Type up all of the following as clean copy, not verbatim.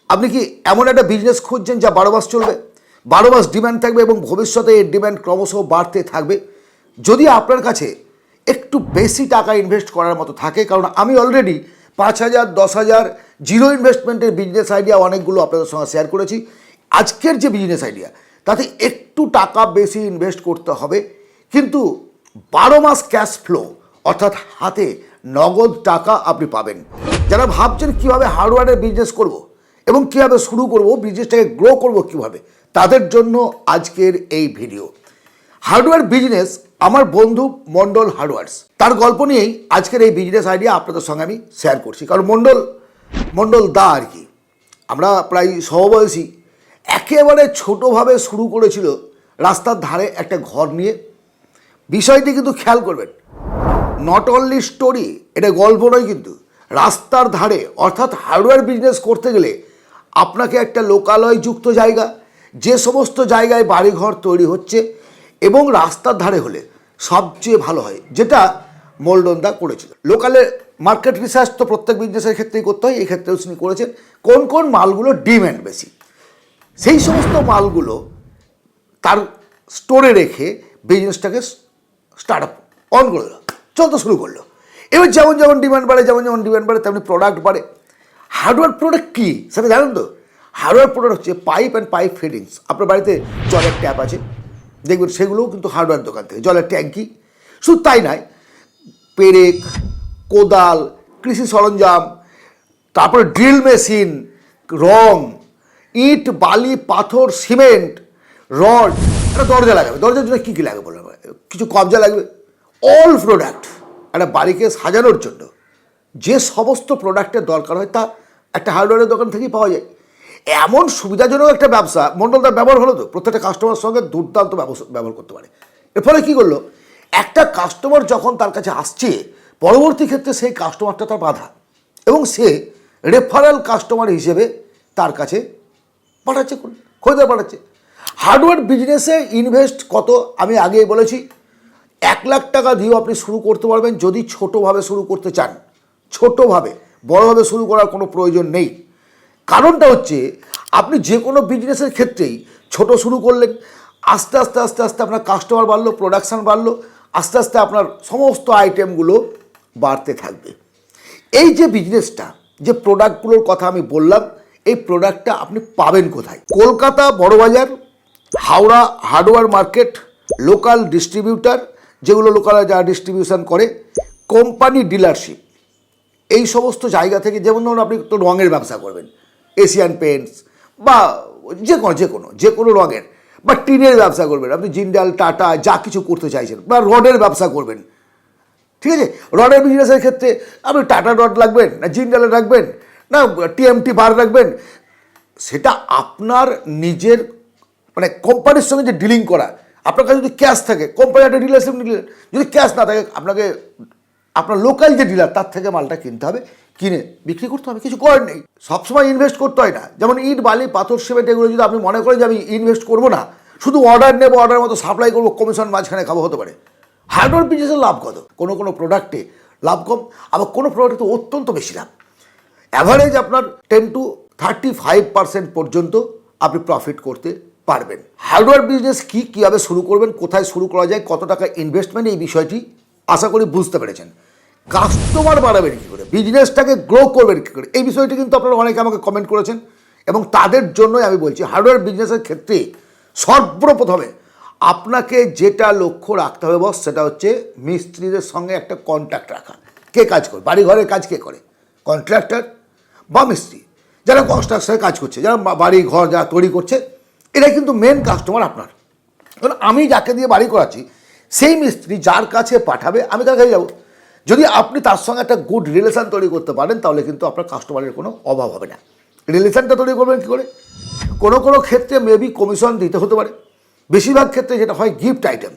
আপনি কি এমন একটা বিজনেস খুঁজছেন যা 12 মাস চলবে, 12 মাস ডিমান্ড থাকবে এবং ভবিষ্যতে এর ডিমান্ড ক্রমশ বাড়তে থাকবে? যদি আপনার কাছে একটু বেশি টাকা ইনভেস্ট করার মতো থাকে, কারণ আমি অলরেডি 5,000, 10,000 জিরো ইনভেস্টমেন্টের বিজনেস আইডিয়া অনেকগুলো আপনাদের সঙ্গে শেয়ার করেছি। আজকের যে বিজনেস আইডিয়া তাতে একটু টাকা বেশি ইনভেস্ট করতে হবে, কিন্তু 12 মাস ক্যাশ ফ্লো অর্থাৎ হাতে নগদ টাকা আপনি পাবেন। যারা ভাবছেন কীভাবে হার্ডওয়্যারের বিজনেস করব এবং কীভাবে শুরু করব, বিজনেসটাকে গ্রো করব কীভাবে, তাদের জন্য আজকের এই ভিডিও। হার্ডওয়্যার বিজনেস আমার বন্ধু মন্ডল হার্ডওয়্যার্স, তার গল্প নিয়েই আজকের এই বিজনেস আইডিয়া আপনাদের সঙ্গে আমি শেয়ার করছি। কারণ মন্ডল দা আর কি, আমরা প্রায় সমবয়সী। একেবারে ছোটোভাবে শুরু করেছিল রাস্তার ধারে একটা ঘর নিয়ে। বিষয়টি কিন্তু খেয়াল করবেন, নট অনলি স্টোরি, এটা গল্প নয়, কিন্তু রাস্তার ধারে অর্থাৎ হার্ডওয়্যার বিজনেস করতে গেলে আপনাকে একটা লোকালয়যুক্ত জায়গা, যে সমস্ত জায়গায় বাড়িঘর তৈরি হচ্ছে এবং রাস্তার ধারে হলে সবচেয়ে ভালো হয়, যেটা মোল্ডনদা করেছিল। লোকালে মার্কেট রিসার্চ তো প্রত্যেক বিজনেসের ক্ষেত্রেই করতে হয়, এই ক্ষেত্রেও তিনি করেছেন। কোন কোন মালগুলো ডিম্যান্ড বেশি, সেই সমস্ত মালগুলো তার স্টোরে রেখে বিজনেসটাকে স্টার্ট আপ অন করে দিল, চলতে শুরু করলো। এবার যেমন যেমন ডিমান্ড বাড়ে, তেমনি প্রোডাক্ট বাড়ে। হার্ডওয়্যার প্রোডাক্ট কী সেটা জানেন তো? হার্ডওয়্যার প্রোডাক্ট হচ্ছে পাইপ অ্যান্ড পাইপ ফিটিংস। আপনার বাড়িতে জলের ট্যাপ আছে, দেখবেন সেগুলোও কিন্তু হার্ডওয়্যার দোকান থেকে। জলের ট্যাঙ্কি, শুধু তাই নয়, পেরেক, কোদাল, কৃষি সরঞ্জাম, তারপরে ড্রিল মেশিন, রং, ইট, বালি, পাথর, সিমেন্ট, রড। একটা দরজা লাগাবে, দরজার জন্য কী কী লাগবে বললাম, কিছু কবজা লাগবে। অল প্রোডাক্ট একটা বাড়িকে সাজানোর জন্য যে সমস্ত প্রোডাক্টের দরকার হয় তা একটা হার্ডওয়্যারের দোকান থেকেই পাওয়া যায়। এমন সুবিধাজনক একটা ব্যবসা মন্ডলদার ব্যবহার হলো তো, প্রত্যেকটা কাস্টমারের সঙ্গে দুর্দান্ত ব্যবহার করতে পারে। এর ফলে কী করলো, একটা কাস্টমার যখন তার কাছে আসছে, পরবর্তী ক্ষেত্রে সেই কাস্টমারটা তার বাধা এবং সে রেফারেল কাস্টমার হিসেবে তার কাছে পাঠাচ্ছে, খরিদ্দার পাঠাচ্ছে। হার্ডওয়্যার বিজনেসে ইনভেস্ট কত আমি আগেই বলেছি, 1 লাখ টাকা দিয়েও আপনি শুরু করতে পারবেন যদি ছোটোভাবে শুরু করতে চান। ছোটোভাবে, বড়োভাবে শুরু করার কোনো প্রয়োজন নেই। কারণটা হচ্ছে, আপনি যে কোনো বিজনেসের ক্ষেত্রেই ছোট শুরু করলেন, আস্তে আস্তে আস্তে আস্তে আপনার কাস্টমার বাড়লো, প্রোডাকশান বাড়লো, আস্তে আস্তে আপনার সমস্ত আইটেমগুলো বাড়তে থাকবে। এই যে বিজনেসটা, যে প্রোডাক্টগুলোর কথা আমি বললাম, এই প্রোডাক্টটা আপনি পাবেন কোথায়? Kolkata Burrabazar, Howrah hardware market, local distributor, যেগুলো লোকালে যারা ডিস্ট্রিবিউশন করে, কোম্পানি ডিলারশিপ, এই সমস্ত জায়গা থেকে। যেমন ধরুন আপনি তো রঙের ব্যবসা করবেন, এশিয়ান পেন্টস বা যে কোনো রঙের, বা টিনের ব্যবসা করবেন, আপনি জিন্দাল, টাটা যা কিছু করতে চাইছেন, বা রডের ব্যবসা করবেন, ঠিক আছে? রডের বিজনেসের ক্ষেত্রে আপনি টাটা রড রাখবেন না জিন্দালের রাখবেন না টিএমটি বার রাখবেন, সেটা আপনার নিজের মানে কোম্পানির সঙ্গে যে ডিলিং করা। আপনার কাছে যদি ক্যাশ থাকে, কোম্পানি একটা রিলেশন নিলেন। যদি ক্যাশ না থাকে, আপনাকে আপনার লোকাল যে ডিলার তার থেকে মালটা কিনতে হবে, কিনে বিক্রি করতে হবে। কিছু করার নেই, সবসময় ইনভেস্ট করতে হয় না। যেমন ইট, বালি, পাথর, সিমেন্ট, এগুলো যদি আপনি মনে করেন যে আমি ইনভেস্ট করবো না, শুধু অর্ডার নেবো, অর্ডার মতো সাপ্লাই করবো, কমিশন মাঝখানে খাবো, হতে পারে। হার্ডওয়্যার বিজনেসের লাভ কত? কোনো প্রোডাক্টে লাভ কম, আবার কোনো প্রোডাক্টে তো অত্যন্ত বেশি লাভ। অ্যাভারেজ আপনার 10 to 35% পর্যন্ত আপনি প্রফিট করতে পারবেন। হার্ডওয়্যার বিজনেস কী, কীভাবে শুরু করবেন, কোথায় শুরু করা যায়, কত টাকা ইনভেস্টমেন্ট, এই বিষয়টি আশা করি বুঝতে পেরেছেন। কাস্টমার বাড়াবেন কী করে, বিজনেসটাকে গ্রো করবেন কী করে, এই বিষয়টি কিন্তু আপনারা অনেকে আমাকে কমেন্ট করেছেন এবং তাদের জন্যই আমি বলছি, হার্ডওয়্যার বিজনেসের ক্ষেত্রে সর্বপ্রথমে আপনাকে যেটা লক্ষ্য রাখতে হবে বস, সেটা হচ্ছে মিস্ত্রিদের সঙ্গে একটা কন্ট্যাক্ট রাখা। কে কাজ করে, বাড়ি ঘরের কাজ কে করে? কন্ট্রাক্টর বা মিস্ত্রি, যারা কনস্ট্রাকশনের কাজ করছে, যারা বাড়ি ঘর যারা তৈরি করছে, এটাই কিন্তু মেন কাস্টমার আপনার। কারণ আমি যাকে দিয়ে বাড়ি করাচ্ছি, সেই মিস্ত্রি যার কাছে পাঠাবে আমি তার কাছে যাবো। যদি আপনি তার সঙ্গে একটা গুড রিলেশান তৈরি করতে পারেন, তাহলে কিন্তু আপনার কাস্টমারের কোনো অভাব হবে না। রিলেশানটা তৈরি করবেন কী করে? কোনো ক্ষেত্রে মেবি কমিশন দিতে হতে পারে, বেশিরভাগ ক্ষেত্রে যেটা হয় গিফট আইটেম,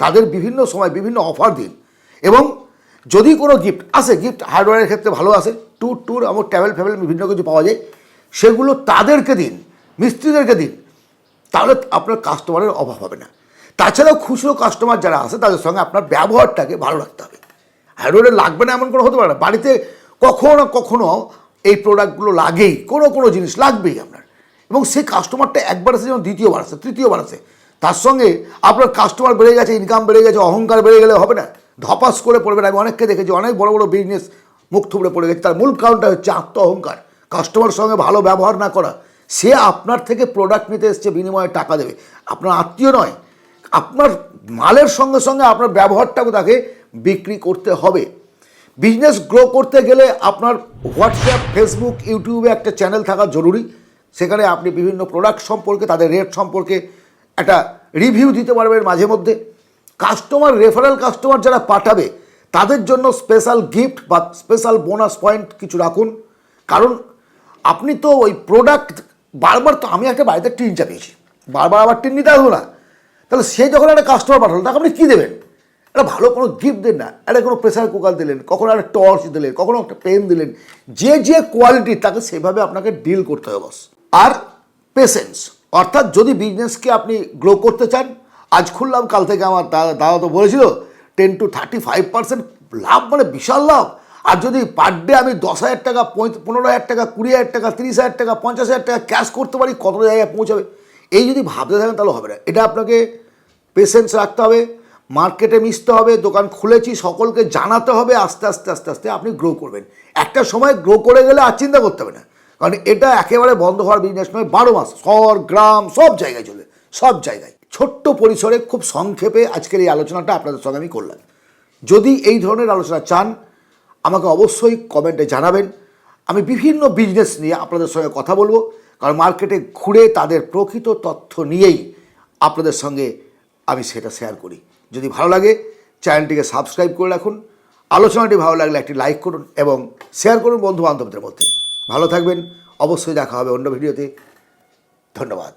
তাদের বিভিন্ন সময় বিভিন্ন অফার দিন। এবং যদি কোনো গিফট আসে, গিফট হার্ডওয়্যারের ক্ষেত্রে ভালো আসে, ট্যুর আমার ট্রাভেল বিভিন্ন কিছু পাওয়া যায়, সেগুলো তাদেরকে দিন, মিস্ত্রিদেরকে দিন, তাহলে আপনার কাস্টমারের অভাব হবে না। তাছাড়াও খুচরো কাস্টমার যারা আসে, তাদের সঙ্গে আপনার ব্যবহারটাকে ভালো রাখতে হবে। হার্ডওয়্যারে লাগবে না এমন কোনো হতে পারে না। বাড়িতে কখনো না কখনো এই প্রোডাক্টগুলো লাগেই, কোনো জিনিস লাগবেই আপনার, এবং সেই কাস্টমারটা একবার আসে যেমন দ্বিতীয়বার আসে, তৃতীয়বার আসে, তার সঙ্গে আপনার কাস্টমার বেড়ে গেছে, ইনকাম বেড়ে গেছে, অহংকার বেড়ে গেলে হবে না, ধপাস করে পড়বে না। আমি অনেককে দেখেছি অনেক বড় বড় বিজনেস মুখ থুবড়ে পড়ে গেছে, তার মূল কারণটা হচ্ছে আত্ম অহংকার, কাস্টমার সঙ্গে ভালো ব্যবহার না করা। সে আপনার থেকে প্রোডাক্ট নিতে এসছে, বিনিময়ে টাকা দেবে, আপনার আত্মীয় নয়। আপনার মালের সঙ্গে সঙ্গে আপনার ব্যবহারটাকে তাকে বিক্রি করতে হবে। বিজনেস গ্রো করতে গেলে আপনার হোয়াটসঅ্যাপ, ফেসবুক, ইউটিউবে একটা চ্যানেল থাকা জরুরি। সেখানে আপনি বিভিন্ন প্রোডাক্ট সম্পর্কে, তাদের রেট সম্পর্কে একটা রিভিউ দিতে পারবেন মাঝে মধ্যে। কাস্টমার, রেফারেল কাস্টমার যারা পাঠাবে তাদের জন্য স্পেশাল গিফট বা স্পেশাল বোনাস পয়েন্ট কিছু রাখুন। কারণ আপনি তো ওই প্রোডাক্ট বারবার, তো আমি একটা বাড়িতে টিন চাপিয়েছি, বারবার আবার টিন নিতে আসবো না। তাহলে সে যখন একটা কাস্টমার পাঠালো তাকে আপনি কী দেবেন? একটা ভালো কোনো গিফট দেন না, একটা কোনো প্রেসার কুকার দিলেন, কখনো একটা টর্চ দিলেন, কখনো একটা পেন দিলেন, যে কোয়ালিটি তাকে সেভাবে আপনাকে ডিল করতে হবে বস। আর পেশেন্স, অর্থাৎ যদি বিজনেসকে আপনি গ্রো করতে চান, আজ খুললাম কাল থেকে আমার দাদা তো বলেছিল 10 to 35% লাভ, মানে বিশাল লাভ। আর যদি পার ডে আমি 10,000 টাকা, 15,000 টাকা, 20,000 টাকা, 30,000 টাকা, 50,000 টাকা ক্যাশ করতে পারি, কত জায়গায় পৌঁছাবে, এই যদি ভাবতে থাকেন তাহলে হবে না। এটা আপনাকে পেশেন্স রাখতে হবে, মার্কেটে মিশতে হবে, দোকান খুলেছি সকলকে জানাতে হবে, আস্তে আস্তে আস্তে আস্তে আপনি গ্রো করবেন। একটা সময় গ্রো করে গেলে আর চিন্তা করতে হবে না, কারণ এটা একেবারে বন্ধ হওয়ার বিজনেস নয়, 12 মাস শহর গ্রাম সব জায়গায় চলে, সব জায়গায়। ছোট্ট পরিসরে খুব সংক্ষেপে আজকের এই আলোচনাটা আপনাদের সঙ্গে আমি করলাম। যদি এই ধরনের আলোচনা চান আমাকে অবশ্যই কমেন্টে জানাবেন। আমি বিভিন্ন বিজনেস নিয়ে আপনাদের সঙ্গে কথা বলবো, কারণ মার্কেটে ঘুরে তাদের প্রকৃত তথ্য নিয়েই আপনাদের সঙ্গে আমি সেটা শেয়ার করি। যদি ভালো লাগে চ্যানেলটিকে সাবস্ক্রাইব করে রাখুন, আলোচনাটি ভালো লাগলে একটি লাইক করুন এবং শেয়ার করুন বন্ধু বান্ধবদের মধ্যে। ভালো থাকবেন, অবশ্যই দেখা হবে অন্য ভিডিওতে। ধন্যবাদ।